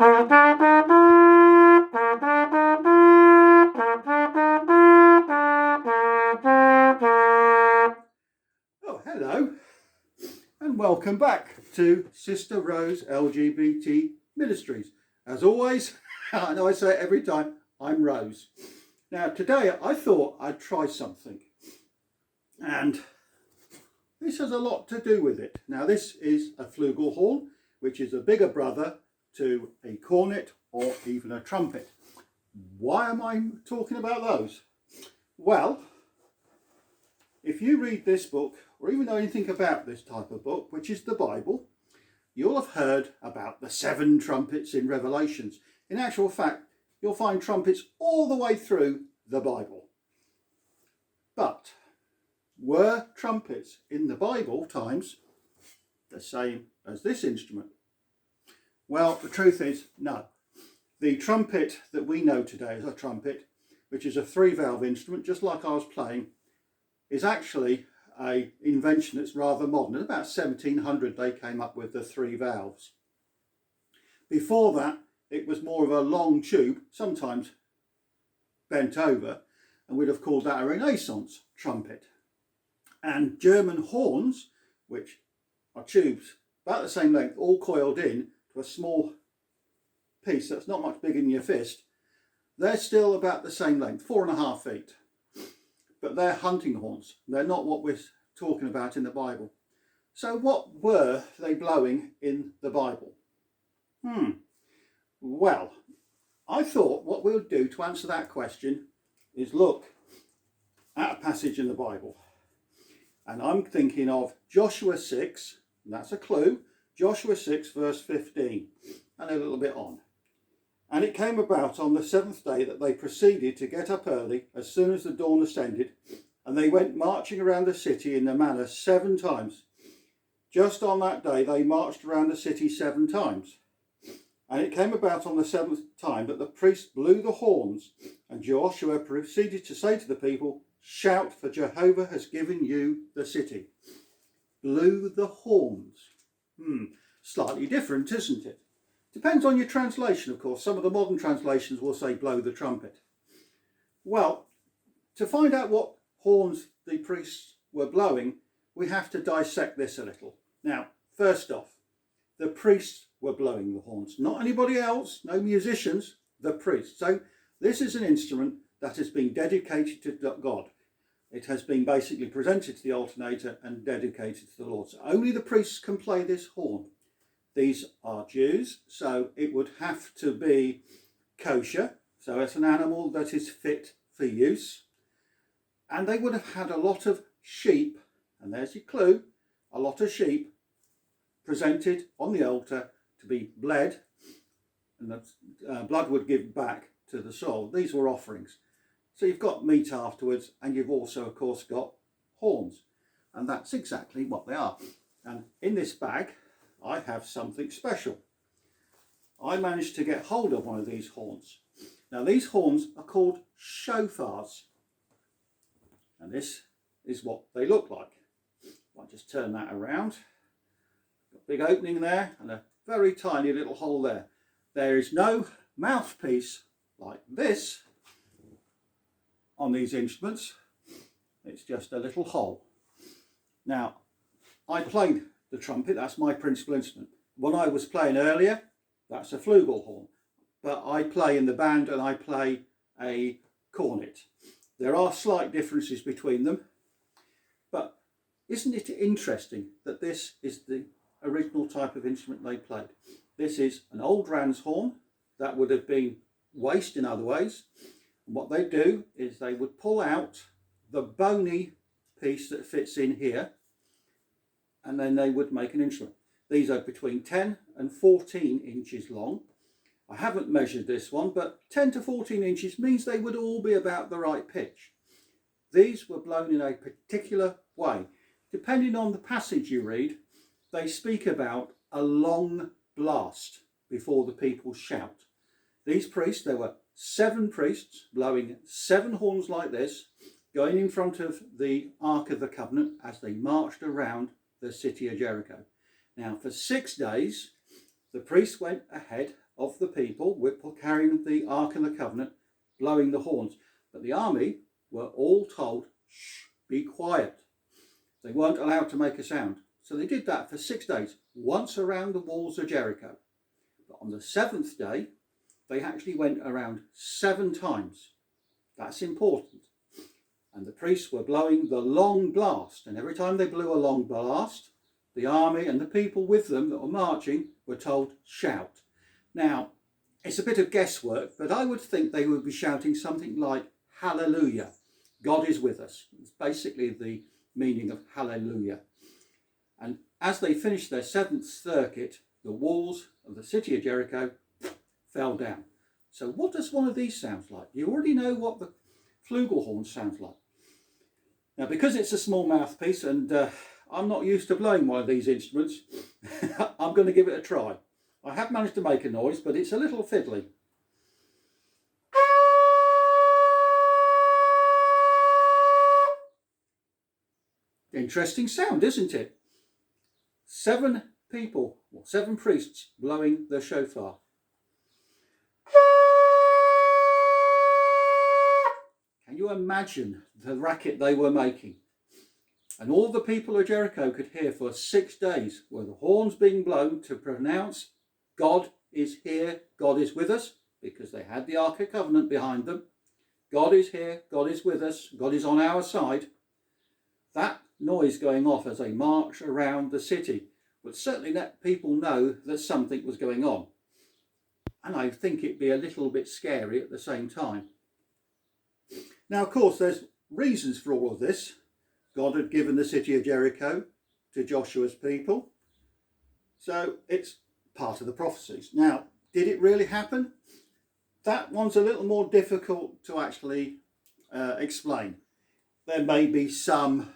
Oh, hello, and welcome back to Sister Rose LGBT Ministries. As always, I know I say it every time, I'm Rose. Now, today I thought I'd try something, and this has a lot to do with it. Now, this is a flugelhorn, which is a bigger brother to a cornet or even a trumpet. Why am I talking about those? Well, if you read this book, or even know anything about this type of book, which is the Bible, you'll have heard about the 7 trumpets in Revelations. In actual fact, you'll find trumpets all the way through the Bible. But were trumpets in the Bible times the same as this instrument? Well, the truth is no. The trumpet that we know today as a trumpet, which is a 3-valve instrument, just like I was playing, is actually an invention that's rather modern. In about 1700 they came up with the 3 valves. Before that it was more of a long tube, sometimes bent over, and we'd have called that a Renaissance trumpet. And German horns, which are tubes about the same length, all coiled in to a small piece that's not much bigger than your fist, they're still about the same length, 4.5 feet. But they're hunting horns. They're not what we're talking about in the Bible. So what were they blowing in the Bible? Well, I thought what we'll do to answer that question is look at a passage in the Bible. And I'm thinking of Joshua 6, and that's a clue, Joshua 6 verse 15, and a little bit on. And it came about on the 7th day that they proceeded to get up early as soon as the dawn ascended, and they went marching around the city in the manner 7 times. Just on that day they marched around the city 7 times. And it came about on the 7th time that the priest blew the horns, and Joshua proceeded to say to the people, "Shout, for Jehovah has given you the city." Blew the horns. Slightly different, isn't it? Depends on your translation, of course. Some of the modern translations will say blow the trumpet. Well, to find out what horns the priests were blowing, we have to dissect this a little. Now, first off, the priests were blowing the horns, not anybody else, no musicians, the priests. So this is an instrument that has been dedicated to God. It has been basically presented to the alternator and dedicated to the Lord. So only the priests can play this horn. These are Jews, so it would have to be kosher. So it's an animal that is fit for use. And they would have had a lot of sheep, and there's your clue, a lot of sheep presented on the altar to be bled, and the blood would give back to the soul. These were offerings. So you've got meat afterwards, and you've also, of course, got horns. And that's exactly what they are. And in this bag, I have something special. I managed to get hold of one of these horns. Now these horns are called shofars. And this is what they look like. I'll just turn that around. Got a big opening there and a very tiny little hole there. There is no mouthpiece like this on these instruments. It's just a little hole. Now, I played the trumpet, that's my principal instrument. When I was playing earlier, that's a flugelhorn. But I play in the band and I play a cornet. There are slight differences between them. But isn't it interesting that this is the original type of instrument they played? This is an old ram's horn that would have been waste in other ways. And what they do is they would pull out the bony piece that fits in here, and then they would make an instrument. These are between 10 and 14 inches long. I haven't measured this one, but 10 to 14 inches means they would all be about the right pitch. These were blown in a particular way. Depending on the passage you read, they speak about a long blast before the people shout. These priests, there were 7 priests blowing 7 horns like this, going in front of the Ark of the Covenant as they marched around the city of Jericho. Now, for 6 days, the priests went ahead of the people carrying the Ark and the Covenant, blowing the horns. But the army were all told, shh, be quiet. They weren't allowed to make a sound. So they did that for 6 days, once around the walls of Jericho. But on the 7th day, they actually went around 7 times. That's important. And the priests were blowing the long blast. And every time they blew a long blast, the army and the people with them that were marching were told, shout. Now, it's a bit of guesswork, but I would think they would be shouting something like, hallelujah, God is with us. It's basically the meaning of hallelujah. And as they finished their 7th circuit, the walls of the city of Jericho fell down. So what does one of these sound like? You already know what the flugelhorn sounds like. Now, because it's a small mouthpiece and I'm not used to blowing one of these instruments, I'm going to give it a try. I have managed to make a noise, but it's a little fiddly. Interesting sound, isn't it? 7 people, or 7 priests blowing the shofar. Can you imagine the racket they were making? And all the people of Jericho could hear for 6 days were the horns being blown to pronounce God is here, God is with us, because they had the Ark of Covenant behind them. God is here, God is with us, God is on our side. That noise going off as they march around the city would certainly let people know that something was going on. And I think it'd be a little bit scary at the same time. Now, of course, there's reasons for all of this. God had given the city of Jericho to Joshua's people. So it's part of the prophecies. Now, did it really happen? That one's a little more difficult to actually explain. There may be some,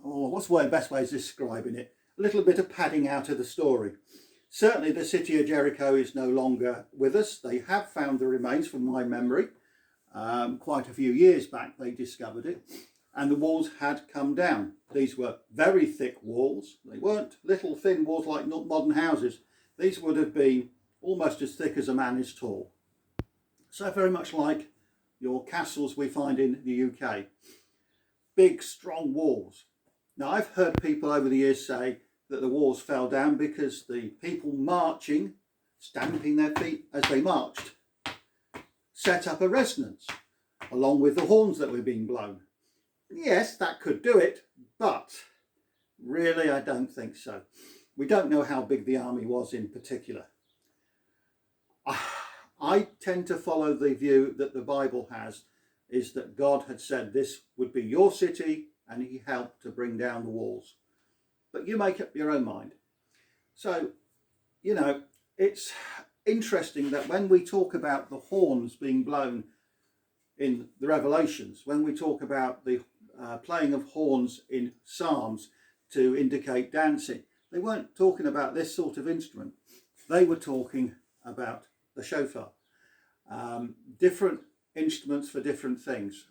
what's the best way of describing it? A little bit of padding out of the story. Certainly the city of Jericho is no longer with us. They have found the remains from my memory. Quite a few years back they discovered it. And the walls had come down. These were very thick walls. They weren't little thin walls like modern houses. These would have been almost as thick as a man is tall. So very much like your castles we find in the UK. Big, strong walls. Now, I've heard people over the years say that the walls fell down because the people marching, stamping their feet as they marched, set up a resonance along with the horns that were being blown. Yes, that could do it, but really I don't think so. We don't know how big the army was in particular. I tend to follow the view that the Bible has, is that God had said this would be your city and he helped to bring down the walls. But you make up your own mind. So, you know, it's interesting that when we talk about the horns being blown in the Revelations, when we talk about the playing of horns in Psalms to indicate dancing, they weren't talking about this sort of instrument. They were talking about the shofar. Different instruments for different things.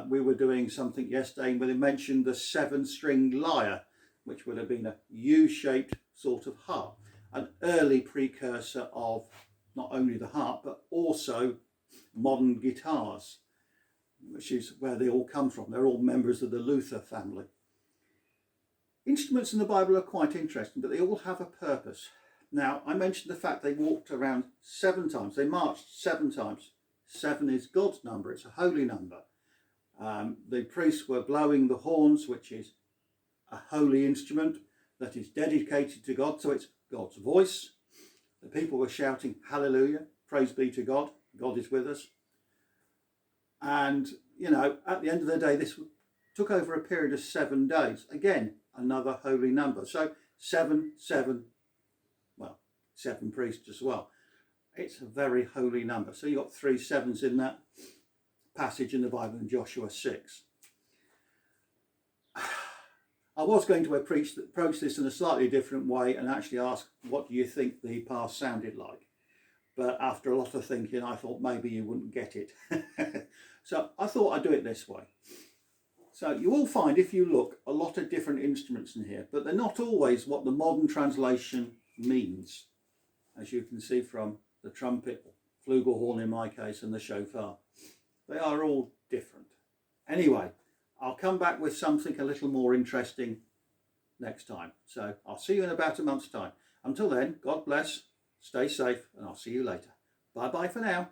We were doing something yesterday where they mentioned the 7-string lyre, which would have been a U-shaped sort of harp, an early precursor of not only the harp but also modern guitars, which is where they all come from. They're all members of the Luther family. Instruments in the Bible are quite interesting, but they all have a purpose. Now, I mentioned the fact they walked around 7 times. They marched 7 times. 7 is God's number. It's a holy number. The priests were blowing the horns, which is a holy instrument that is dedicated to God. So it's God's voice. The people were shouting, hallelujah, praise be to God. God is with us. And, you know, at the end of the day, this took over a period of 7 days. Again, another holy number. So 7, 7, 7 priests as well. It's a very holy number. So you've got 3 7s in that passage in the Bible in Joshua 6. I was going to approach this in a slightly different way and actually ask, what do you think the past sounded like? But after a lot of thinking, I thought maybe you wouldn't get it. So I thought I'd do it this way. So you will find, if you look, a lot of different instruments in here, but they're not always what the modern translation means, as you can see from the trumpet, flugelhorn in my case, and the shofar. They are all different. Anyway, I'll come back with something a little more interesting next time. So I'll see you in about a month's time. Until then, God bless, stay safe, and I'll see you later. Bye-bye for now.